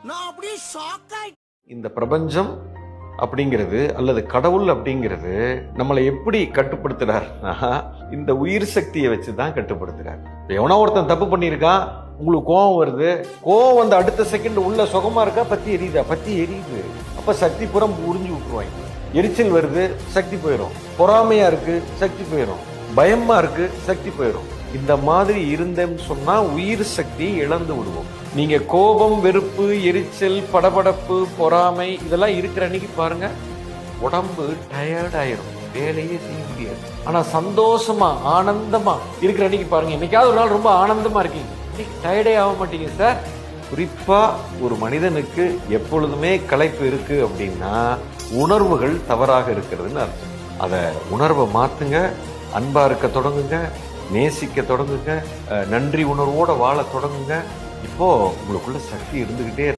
நான் அப்படியே ஷாக் ஆயிட்டேன். இந்த பிரபஞ்சம் அப்படிங்கிறது அல்லது கடவுள் அப்படிங்கிறது நம்மளை எப்படி கட்டுப்படுத்துறாருன்னா இந்த உயிர் சக்தியை வச்சுதான் கட்டுப்படுத்துறாரு. எவனோ ஒருத்தன் தப்பு பண்ணியிருக்கான், உங்களுக்கு கோபம் வருது, கோபம் வந்து அடுத்த செகண்ட் உள்ள சுகமா இருக்கா, பத்தி எரியுதா, பத்தி எரியுது. அப்ப சக்தி புறம் உறிஞ்சு விட்டுருவாங்க. எரிச்சல் வருது, சக்தி போயிடும். பொறாமையா இருக்கு, சக்தி போயிடும். பயமா இருக்கு, சக்தி போயிடும். இந்த மாதிரி இருந்தேன்னு சொன்னா உயிர் சக்தி இழந்து விடுவோம். நீங்க கோபம், வெறுப்பு, எரிச்சல், படபடப்பு, பொறாமை இதெல்லாம் இருக்கிற அன்னைக்கு பாருங்க, உடம்பு டயர்ட் ஆயிரும், வேலையே செய்ய முடியாது. ஆனா சந்தோஷமா ஆனந்தமா இருக்கிற அன்னைக்கு பாருங்க, என்னைக்காவது ஒரு நாள் ரொம்ப ஆனந்தமா இருக்கீங்க, இன்னைக்கு டயர்டே ஆக மாட்டீங்க சார். குறிப்பா ஒரு மனிதனுக்கு எப்பொழுதுமே களைப்பு இருக்கு அப்படின்னா உணர்வுகள் தவறாக இருக்கிறதுன்னு அர்த்தம். அதை உணர்வை மாத்துங்க, அன்பா இருக்க தொடங்குங்க, நேசிக்க தொடங்குங்க, நன்றி உணர்வோட வாழ தொடங்குங்க. இப்போ உங்களுக்குள்ள சக்தி இருந்துகிட்டே